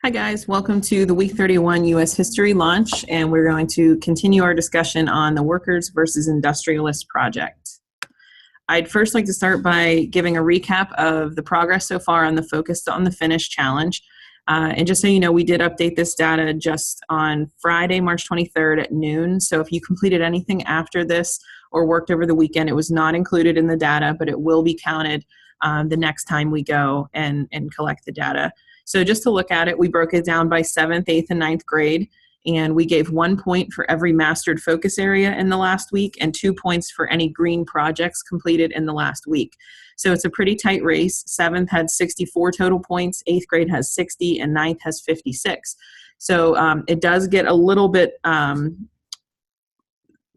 Hi guys, welcome to the Week 31 U.S. History launch, and we're going to continue our discussion on the Workers versus Industrialists project. I'd first like to start by giving a recap of the progress so far on the Focused on the Finish challenge. And just so you know, we did update this data just on Friday, March 23rd at noon. So if you completed anything after this or worked over the weekend, it was not included in the data, but it will be counted the next time we go and collect the data. So just to look at it, we broke it down by 7th, 8th, and 9th grade, and we gave 1 point for every mastered focus area in the last week and 2 points for any green projects completed in the last week. So it's a pretty tight race. 7th had 64 total points, 8th grade has 60, and 9th has 56. So it does get a little bit,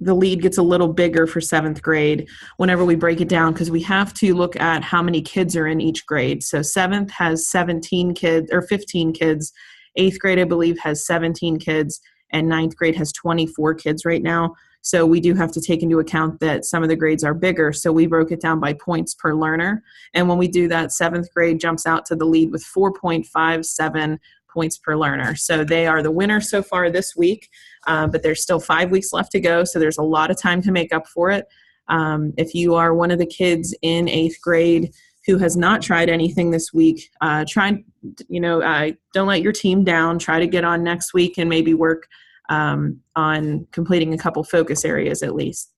the lead gets a little bigger for 7th grade whenever we break it down, because we have to look at how many kids are in each grade. So 7th has 17 kids or 15 kids. 8th grade, I believe, has 17 kids, and 9th grade has 24 kids right now. So we do have to take into account that some of the grades are bigger. So we broke it down by points per learner. And when we do that, 7th grade jumps out to the lead with 4.57 points per learner. So they are the winner so far this week, but there's still 5 weeks left to go. So there's a lot of time to make up for it. If you are one of the kids in 8th grade who has not tried anything this week, don't let your team down. Try to get on next week and maybe work on completing a couple focus areas at least.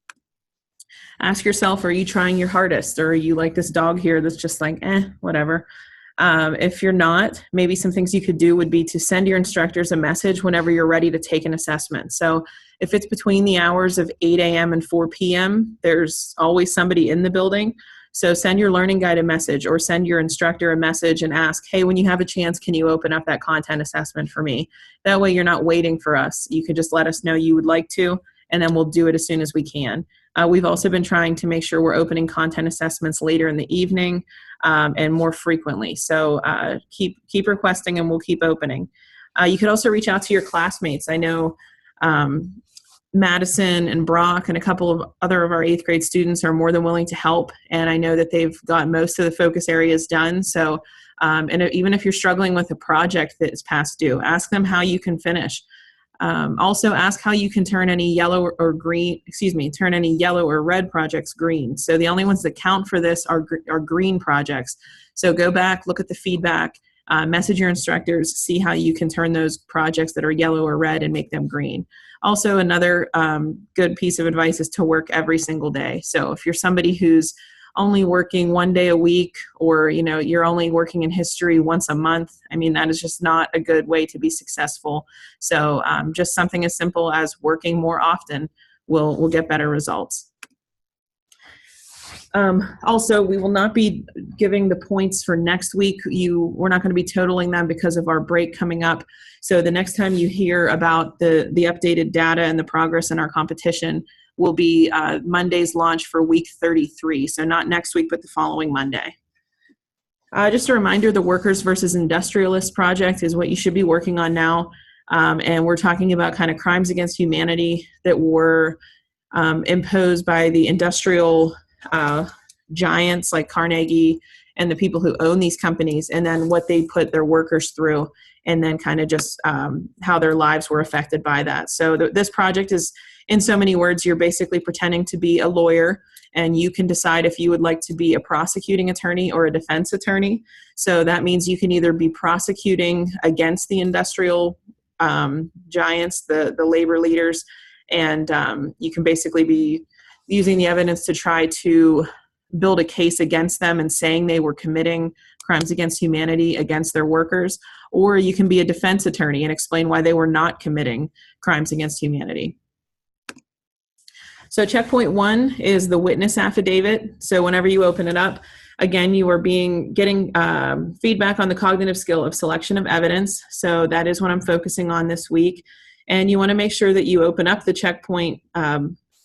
Ask yourself, are you trying your hardest, or are you like this dog here that's just like, whatever? If you're not, maybe some things you could do would be to send your instructors a message whenever you're ready to take an assessment. So if it's between the hours of 8 a.m. and 4 p.m., there's always somebody in the building. So send your learning guide a message, or send your instructor a message and ask, hey, when you have a chance, can you open up that content assessment for me? That way you're not waiting for us. You can just let us know you would like to, and then we'll do it as soon as we can. We've also been trying to make sure we're opening content assessments later in the evening and more frequently. So keep requesting, and we'll keep opening. You could also reach out to your classmates. I know Madison and Brock and a couple of other of our 8th grade students are more than willing to help, and I know that they've got most of the focus areas done. So and even if you're struggling with a project that is past due, ask them how you can finish. Also ask how you can turn any yellow or red projects green. So the only ones that count for this are green projects. So go back, look at the feedback, message your instructors, see how you can turn those projects that are yellow or red and make them green. Also, another good piece of advice is to work every single day. So if you're somebody who's only working 1 day a week, or you're only working in history once a month, I mean, that is just not a good way to be successful. So just something as simple as working more often will get better results. Also, we will not be giving the points for next week. We're not going to be totaling them because of our break coming up. So the next time you hear about the updated data and the progress in our competition will be Monday's launch for week 33. So not next week, but the following Monday. Just a reminder, the Workers versus Industrialists project is what you should be working on now. And we're talking about kind of crimes against humanity that were imposed by the industrial giants like Carnegie and the people who own these companies, and then what they put their workers through, and then kind of just how their lives were affected by that. So this project is, in so many words, you're basically pretending to be a lawyer, and you can decide if you would like to be a prosecuting attorney or a defense attorney. So that means you can either be prosecuting against the industrial giants, the labor leaders, and you can basically be using the evidence to try to build a case against them and saying they were committing crimes against humanity against their workers, or you can be a defense attorney and explain why they were not committing crimes against humanity. So checkpoint 1 is the witness affidavit. So whenever you open it up, again, you are getting feedback on the cognitive skill of selection of evidence. So that is what I'm focusing on this week. And you want to make sure that you open up the checkpoint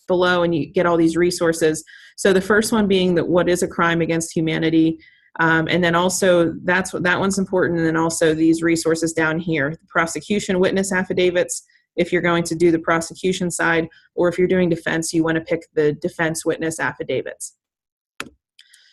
below and you get all these resources. So the first one being that what is a crime against humanity, and then also that one's important, and then also these resources down here, the prosecution witness affidavits, if you're going to do the prosecution side, or if you're doing defense, you want to pick the defense witness affidavits.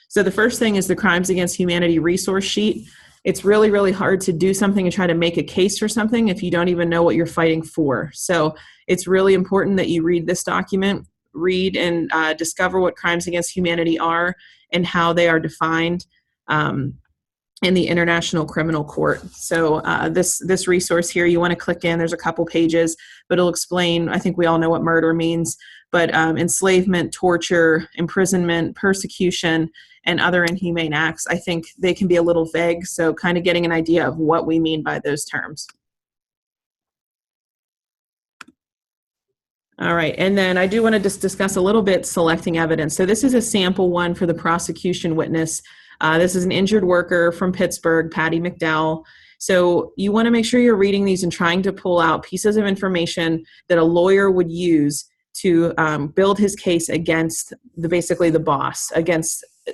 So the first thing is the Crimes Against Humanity resource sheet. It's really, really hard to do something and try to make a case for something if you don't even know what you're fighting for. So it's really important that you read this document, read and discover what crimes against humanity are and how they are defined in the International Criminal Court. So this resource here, you want to click in, there's a couple pages, but it'll explain, I think we all know what murder means, but enslavement, torture, imprisonment, persecution, and other inhumane acts, I think they can be a little vague, so kind of getting an idea of what we mean by those terms. All right, and then I do want to just discuss a little bit selecting evidence. So this is a sample one for the prosecution witness. This is an injured worker from Pittsburgh, Patty McDowell. So you want to make sure you're reading these and trying to pull out pieces of information that a lawyer would use to build his case against basically the boss,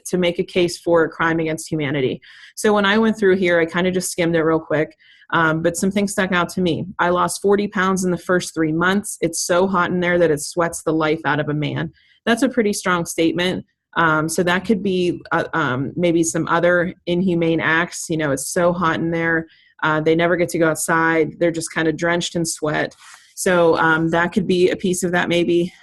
to make a case for a crime against humanity. So when I went through here, I kind of just skimmed it real quick, but some things stuck out to me. I lost 40 pounds in the first 3 months. It's so hot in there that it sweats the life out of a man. That's a pretty strong statement. So that could be maybe some other inhumane acts. You know, it's so hot in there. They never get to go outside. They're just kind of drenched in sweat. So that could be a piece of that maybe.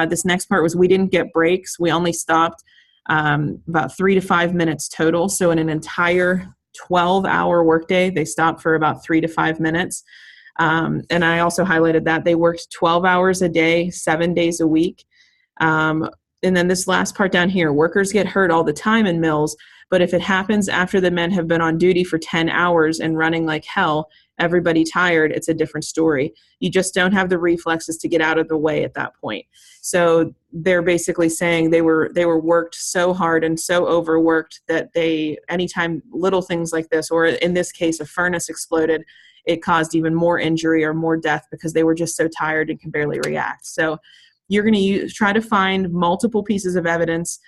This next part was we didn't get breaks. We only stopped about 3 to 5 minutes total. So in an entire 12-hour workday, they stopped for about 3 to 5 minutes. And I also highlighted that they worked 12 hours a day, 7 days a week. And then this last part down here, workers get hurt all the time in mills, but if it happens after the men have been on duty for 10 hours and running like hell, everybody tired, it's a different story. You just don't have the reflexes to get out of the way at that point. So they're basically saying they were worked so hard and so overworked that anytime little things like this, or in this case, a furnace exploded, it caused even more injury or more death because they were just so tired and can barely react. So you're going to try to find multiple pieces of evidence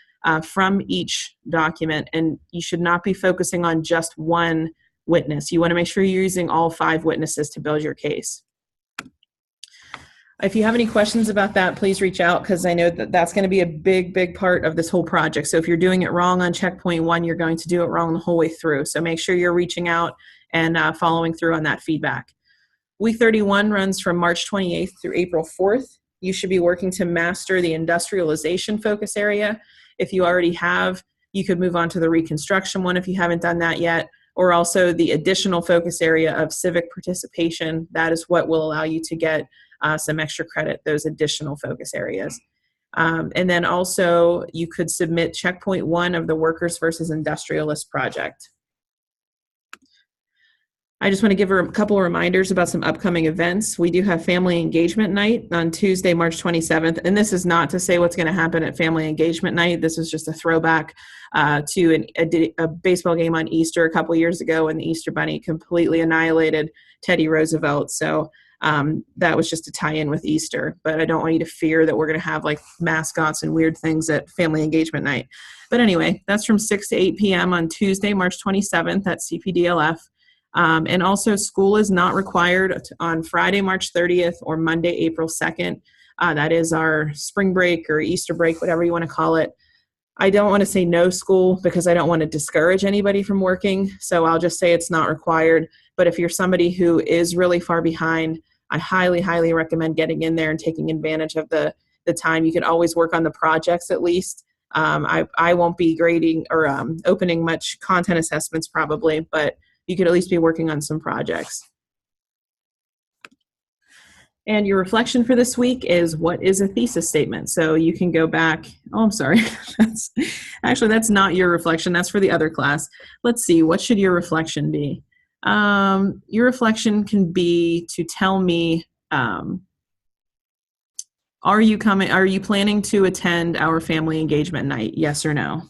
from each document, and you should not be focusing on just one witness. You want to make sure you're using all 5 witnesses to build your case. If you have any questions about that, please reach out, because I know that that's going to be a big, big part of this whole project. So if you're doing it wrong on checkpoint 1, you're going to do it wrong the whole way through. So make sure you're reaching out and following through on that feedback. Week 31 runs from March 28th through April 4th. You should be working to master the industrialization focus area. If you already have, you could move on to the reconstruction one if you haven't done that yet, or also the additional focus area of civic participation. That is what will allow you to get some extra credit, those additional focus areas. And then also you could submit checkpoint 1 of the Workers versus Industrialists project. I just want to give a couple of reminders about some upcoming events. We do have Family Engagement Night on Tuesday, March 27th. And this is not to say what's going to happen at Family Engagement Night. This is just a throwback to a baseball game on Easter a couple years ago when the Easter Bunny completely annihilated Teddy Roosevelt. So that was just to tie in with Easter. But I don't want you to fear that we're going to have like mascots and weird things at Family Engagement Night. But anyway, that's from 6 to 8 p.m. on Tuesday, March 27th at CPDLF. And also school is not required on Friday, March 30th or Monday, April 2nd. That is our spring break or Easter break, whatever you want to call it. I don't want to say no school because I don't want to discourage anybody from working. So I'll just say it's not required. But if you're somebody who is really far behind, I highly, highly recommend getting in there and taking advantage of the time. You can always work on the projects at least. I won't be grading or opening much content assessments probably, but you could at least be working on some projects. And your reflection for this week is, what is a thesis statement? So you can go back. Oh, I'm sorry. That's not your reflection. That's for the other class. Let's see. What should your reflection be? Your reflection can be to tell me, are you planning to attend our family engagement night? Yes or no?